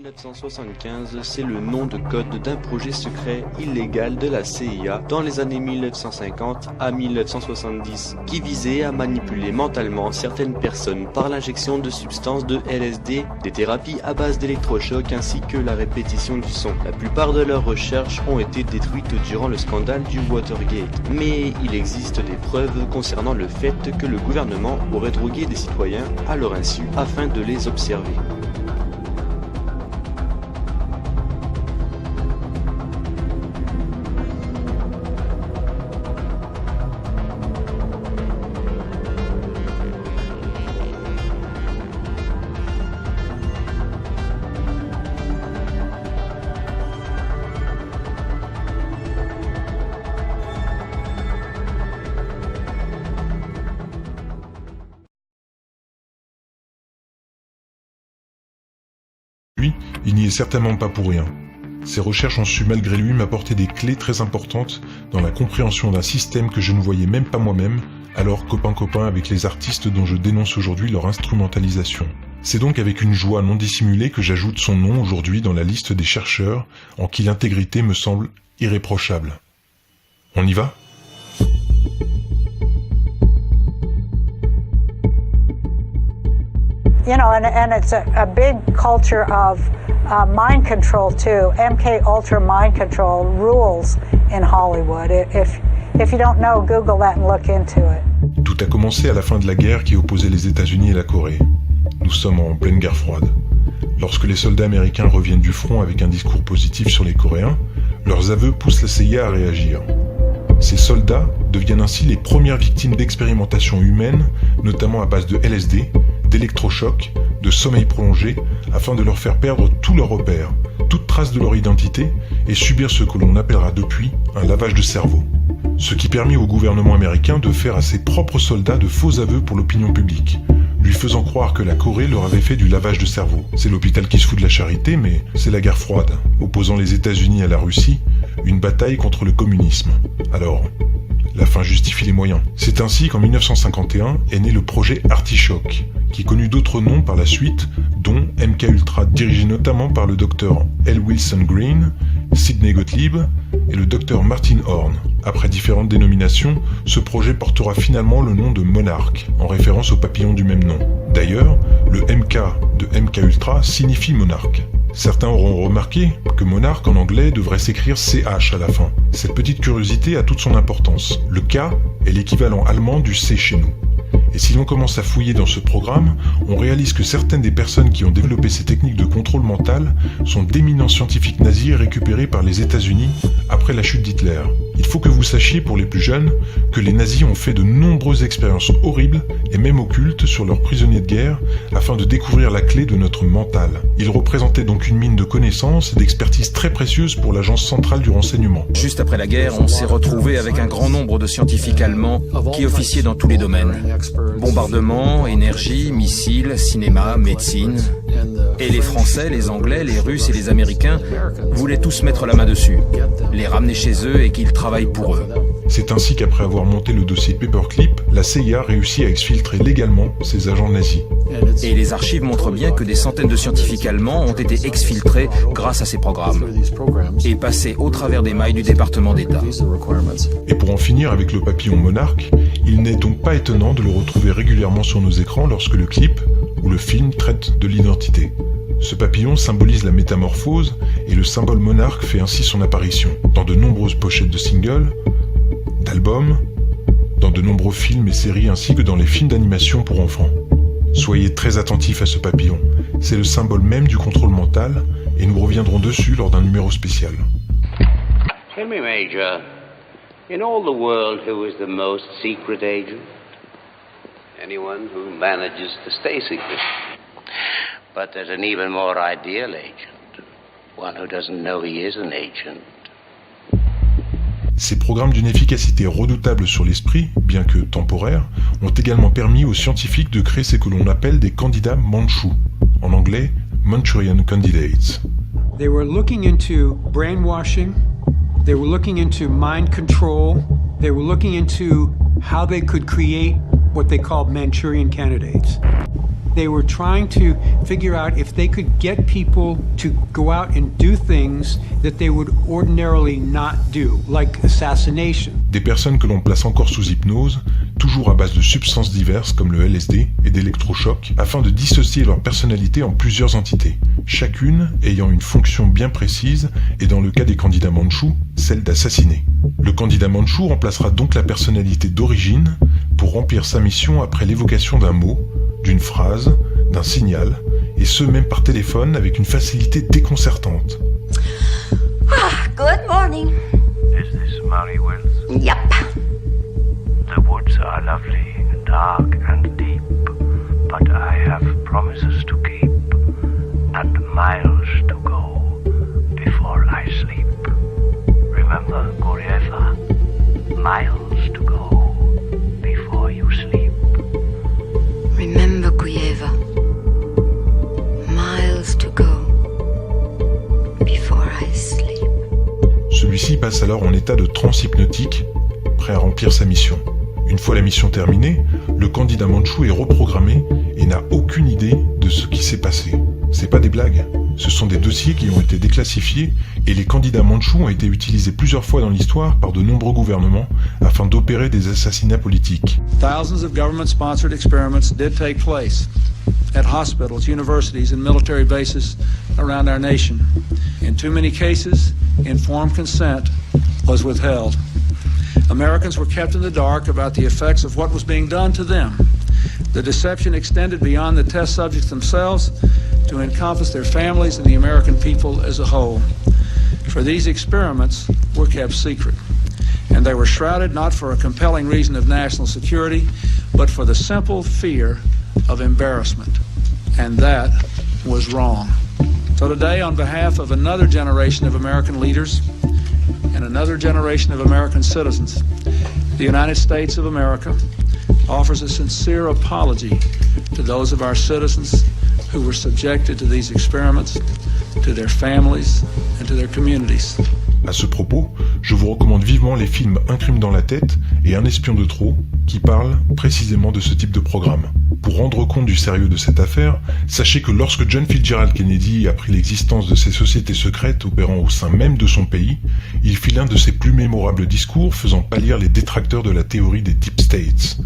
1975, c'est le nom de code d'un projet secret illégal de la CIA dans les années 1950 à 1970, qui visait à manipuler mentalement certaines personnes par l'injection de substances de LSD, des thérapies à base d'électrochocs ainsi que la répétition du son. La plupart de leurs recherches ont été détruites durant le scandale du Watergate, mais il existe des preuves concernant le fait que le gouvernement aurait drogué des citoyens à leur insu afin de les observer. Lui, il n'y est certainement pas pour rien. Ses recherches ont su malgré lui m'apporter des clés très importantes dans la compréhension d'un système que je ne voyais même pas moi-même, alors copain avec les artistes dont je dénonce aujourd'hui leur instrumentalisation. C'est donc avec une joie non dissimulée que j'ajoute son nom aujourd'hui dans la liste des chercheurs en qui l'intégrité me semble irréprochable. On y va ? You know, and it's a big culture of mind control too. MK Ultra mind control rules in Hollywood. If you don't know, Google that and look into it. Tout a commencé à la fin de la guerre qui opposait les États-Unis et la Corée. Nous sommes en pleine guerre froide. Lorsque les soldats américains reviennent du front avec un discours positif sur les Coréens, leurs aveux poussent la CIA à réagir. Ces soldats deviennent ainsi les premières victimes d'expérimentations humaines, notamment à base de LSD, d'électrochocs, de sommeil prolongé, afin de leur faire perdre tous leurs repères, toute trace de leur identité, et subir ce que l'on appellera depuis un lavage de cerveau. Ce qui permit au gouvernement américain de faire à ses propres soldats de faux aveux pour l'opinion publique, lui faisant croire que la Corée leur avait fait du lavage de cerveau. C'est l'hôpital qui se fout de la charité, mais c'est la guerre froide, opposant les États-Unis à la Russie, une bataille contre le communisme. Alors, la fin justifie les moyens. C'est ainsi qu'en 1951 est né le projet Artichoke, qui connut d'autres noms par la suite, dont MK Ultra, dirigé notamment par le docteur L. Wilson Green, Sidney Gottlieb et le docteur Martin Horn. Après différentes dénominations, ce projet portera finalement le nom de Monarch, en référence au papillon du même nom. D'ailleurs, le MK de MK Ultra signifie monarque. Certains auront remarqué que monarque en anglais devrait s'écrire CH à la fin. Cette petite curiosité a toute son importance. Le K est l'équivalent allemand du C chez nous. Et si l'on commence à fouiller dans ce programme, on réalise que certaines des personnes qui ont développé ces techniques de contrôle mental sont d'éminents scientifiques nazis récupérés par les États-Unis après la chute d'Hitler. Il faut que vous sachiez, pour les plus jeunes, que les nazis ont fait de nombreuses expériences horribles et même occultes sur leurs prisonniers de guerre afin de découvrir la clé de notre mental. Ils représentaient donc une mine de connaissances et d'expertise très précieuse pour l'agence centrale du renseignement. Juste après la guerre, on s'est retrouvé avec un grand nombre de scientifiques allemands qui officiaient dans tous les domaines. Bombardement, énergie, missiles, cinéma, médecine. Et les Français, les Anglais, les Russes et les Américains voulaient tous mettre la main dessus, les ramener chez eux et qu'ils travaillent pour eux. C'est ainsi qu'après avoir monté le dossier Paperclip, la CIA réussit à exfiltrer légalement ces agents nazis. Et les archives montrent bien que des centaines de scientifiques allemands ont été exfiltrés grâce à ces programmes et passés au travers des mailles du département d'État. Et pour en finir avec le papillon monarque, il n'est donc pas étonnant de le retrouver régulièrement sur nos écrans lorsque le clip ou le film traite de l'identité. Ce papillon symbolise la métamorphose et le symbole monarque fait ainsi son apparition dans de nombreuses pochettes de singles, d'albums, dans de nombreux films et séries ainsi que dans les films d'animation pour enfants. Soyez très attentifs à ce papillon, c'est le symbole même du contrôle mental et nous reviendrons dessus lors d'un numéro spécial. Tell me, Major, in all the world, who is the most secret agent? Anyone who manages to stay secret. But there's an even more ideal agent, one who doesn't know he is an agent. Ces programmes d'une efficacité redoutable sur l'esprit, bien que temporaires, ont également permis aux scientifiques de créer ce que l'on appelle des candidats mandchous, en anglais Manchurian Candidates. They were looking into brainwashing, they were looking into mind control, they were looking into how they could create what they called Manchurian candidates. They were trying to figure out if they could get people to go out and do things that they would ordinarily not do, like assassination. Des personnes que l'on place encore sous hypnose, toujours à base de substances diverses comme le LSD et d'électrochocs, afin de dissocier leur personnalité en plusieurs entités, chacune ayant une fonction bien précise et dans le cas des candidats mandchous, celle d'assassiner. Le candidat mandchou remplacera donc la personnalité d'origine pour remplir sa mission après l'évocation d'un mot, d'une phrase, d'un signal, et ce même par téléphone avec une facilité déconcertante. Good morning. Is this Murray Wills? Yep. The woods are lovely, dark and deep, but I have promises to keep and miles to go before I sleep. Remember, Gorieva, miles to go before you sleep. Remember, Guyeva. Miles to go before I sleep. Celui-ci passe alors en état de transe hypnotique, prêt à remplir sa mission. Une fois la mission terminée, le candidat mandchou est reprogrammé et n'a aucune idée de ce qui s'est passé. C'est pas des blagues, ce sont des dossiers qui ont été déclassifiés et les candidats mandchous ont été utilisés plusieurs fois dans l'histoire par de nombreux gouvernements afin d'opérer des assassinats politiques. Thousands of government-sponsored experiments did take place at hospitals, universities, and military bases around our nation. In too many cases, informed consent was withheld. Americans were kept in the dark about the effects of what was being done to them. The deception extended beyond the test subjects themselves to encompass their families and the American people as a whole. For these experiments were kept secret, and they were shrouded not for a compelling reason of national security, but for the simple fear of embarrassment. And that was wrong. So today, on behalf of another generation of American leaders and another generation of American citizens, the United States of America offers a sincere apology to those of our citizens who were subjected to these experiments, to their families, and to their communities. À ce propos, je vous recommande vivement les films Un crime dans la tête et Un espion de trop, qui parlent précisément de ce type de programme. Pour rendre compte du sérieux de cette affaire, sachez que lorsque John Fitzgerald Kennedy apprit l'existence de ces sociétés secrètes opérant au sein même de son pays, il fit l'un de ses plus mémorables discours faisant pâlir les détracteurs de la théorie des Deep States,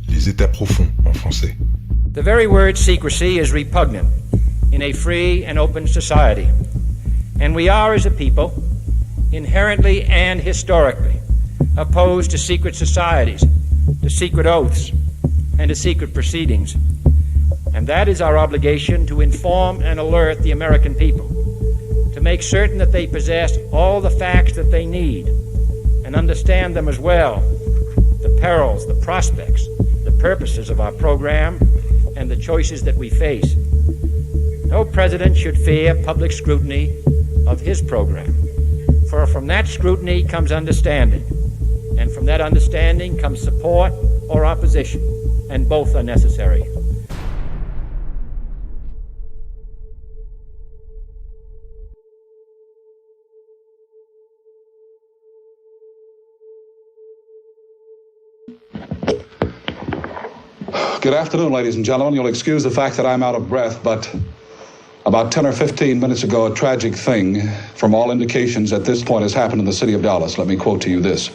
les États profonds en français. The very word secrecy is repugnant in a free and open society, and we are as a people inherently and historically opposed to secret societies, to secret oaths, and to secret proceedings. And that is our obligation to inform and alert the American people, to make certain that they possess all the facts that they need and understand them as well, the perils, the prospects, the purposes of our program, and the choices that we face. No president should fear public scrutiny of his program, for from that scrutiny comes understanding, and from that understanding comes support or opposition, and both are necessary. Good afternoon, ladies and gentlemen. You'll excuse the fact that I'm out of breath, but about 10 or 15 minutes ago, a tragic thing, from all indications at this point, has happened in the city of Dallas. Let me quote to you this.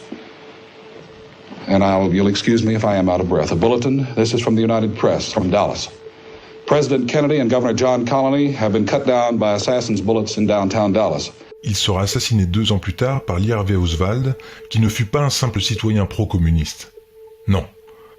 And you'll excuse me if I am out of breath. A bulletin, this is from the United Press, from Dallas. President Kennedy and Governor John Connally have been cut down by assassins' bullets in downtown Dallas. Il sera assassiné 2 ans plus tard par Lee Harvey Oswald, qui ne fut pas un simple citoyen pro-communiste. Non.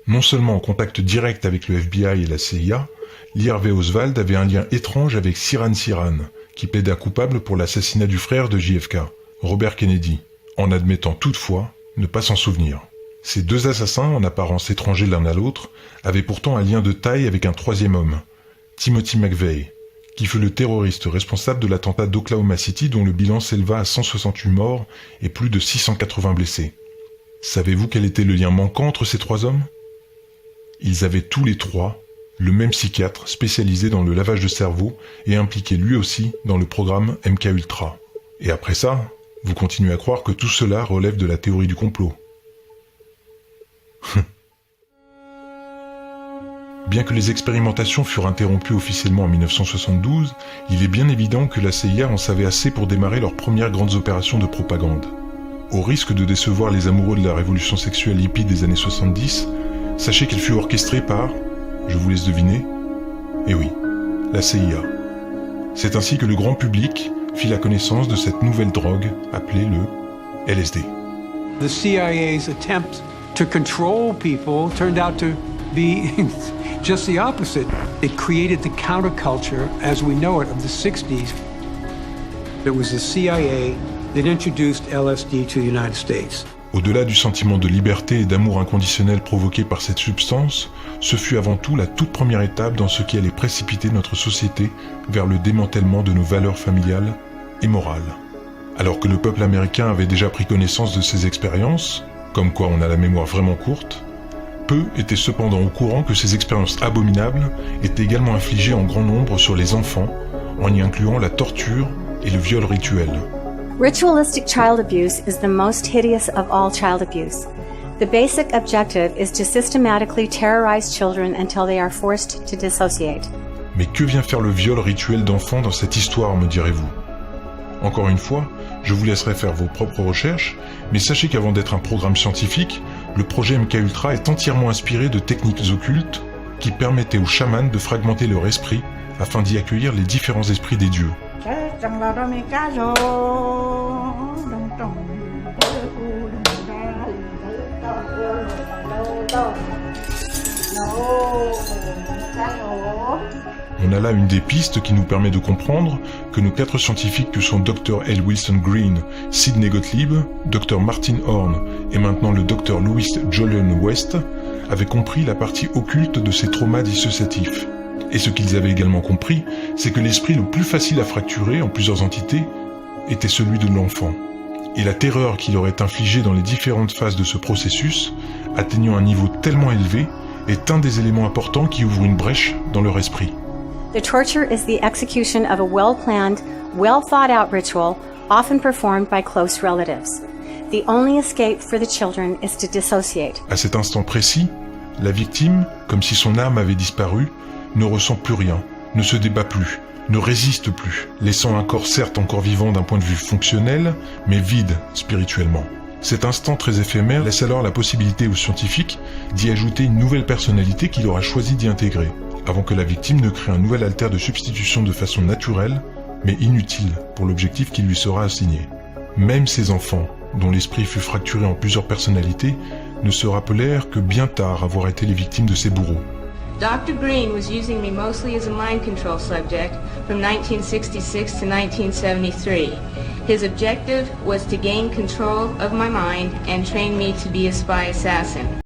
Non seulement en contact direct avec le FBI et la CIA, Lee Harvey Oswald avait un lien étrange avec Sirhan Sirhan, qui plaida coupable pour l'assassinat du frère de JFK, Robert Kennedy, en admettant toutefois ne pas s'en souvenir. Ces 2 assassins, en apparence étrangers l'un à l'autre, avaient pourtant un lien de taille avec un troisième homme, Timothy McVeigh, qui fut le terroriste responsable de l'attentat d'Oklahoma City dont le bilan s'éleva à 168 morts et plus de 680 blessés. Savez-vous quel était le lien manquant entre ces 3 hommes ? Ils avaient tous les 3 le même psychiatre spécialisé dans le lavage de cerveau et impliqué lui aussi dans le programme MKUltra. Et après ça, vous continuez à croire que tout cela relève de la théorie du complot. Bien que les expérimentations furent interrompues officiellement en 1972, il est bien évident que la CIA en savait assez pour démarrer leurs premières grandes opérations de propagande. Au risque de décevoir les amoureux de la révolution sexuelle hippie des années 70, sachez qu'elle fut orchestrée par, je vous laisse deviner, eh oui, la CIA. C'est ainsi que le grand public fit la connaissance de cette nouvelle drogue appelée le LSD. The CIA's attempt to control people turned out to be just the opposite. It created the counterculture as we know it of the 60s. It was the CIA that introduced LSD to the United States. Au-delà du sentiment de liberté et d'amour inconditionnel provoqué par cette substance, ce fut avant tout la toute première étape dans ce qui allait précipiter notre société vers le démantèlement de nos valeurs familiales et morales. Alors que le peuple américain avait déjà pris connaissance de ces expériences, comme quoi on a la mémoire vraiment courte, peu étaient cependant au courant que ces expériences abominables étaient également infligées en grand nombre sur les enfants, en y incluant la torture et le viol rituel. Ritualistic child abuse is the most hideous of all child abuse. The basic objective is to systematically terrorize children until they are forced to dissociate. Mais que vient faire le viol rituel d'enfants dans cette histoire, me direz-vous? Encore une fois, je vous laisserai faire vos propres recherches, mais sachez qu'avant d'être un programme scientifique, le projet MKUltra est entièrement inspiré de techniques occultes qui permettaient aux chamans de fragmenter leur esprit afin d'y accueillir les différents esprits des dieux. On a là une des pistes qui nous permet de comprendre que nos 4 scientifiques que sont Dr. L. Wilson Green, Sidney Gottlieb, Dr. Martin Horn et maintenant le Dr. Louis Jolyon West avaient compris la partie occulte de ces traumas dissociatifs. Et ce qu'ils avaient également compris, c'est que l'esprit le plus facile à fracturer en plusieurs entités était celui de l'enfant. Et la terreur qu'il aurait infligée dans les différentes phases de ce processus, atteignant un niveau tellement élevé, est un des éléments importants qui ouvre une brèche dans leur esprit. The torture is the execution of a well-planned, well-thought-out ritual, often performed by close relatives. The only escape for the children is to dissociate. À cet instant précis, la victime, comme si son âme avait disparu, ne ressent plus rien, ne se débat plus, ne résiste plus, laissant un corps certes encore vivant d'un point de vue fonctionnel, mais vide spirituellement. Cet instant très éphémère laisse alors la possibilité aux scientifiques d'y ajouter une nouvelle personnalité qu'il aura choisi d'y intégrer, avant que la victime ne crée un nouvel alter de substitution de façon naturelle, mais inutile pour l'objectif qui lui sera assigné. Même ces enfants, dont l'esprit fut fracturé en plusieurs personnalités, ne se rappelèrent que bien tard avoir été les victimes de ces bourreaux. Dr. Green was using me mostly as a mind control subject from 1966 to 1973. His objective was to gain control of my mind and train me to be a spy assassin.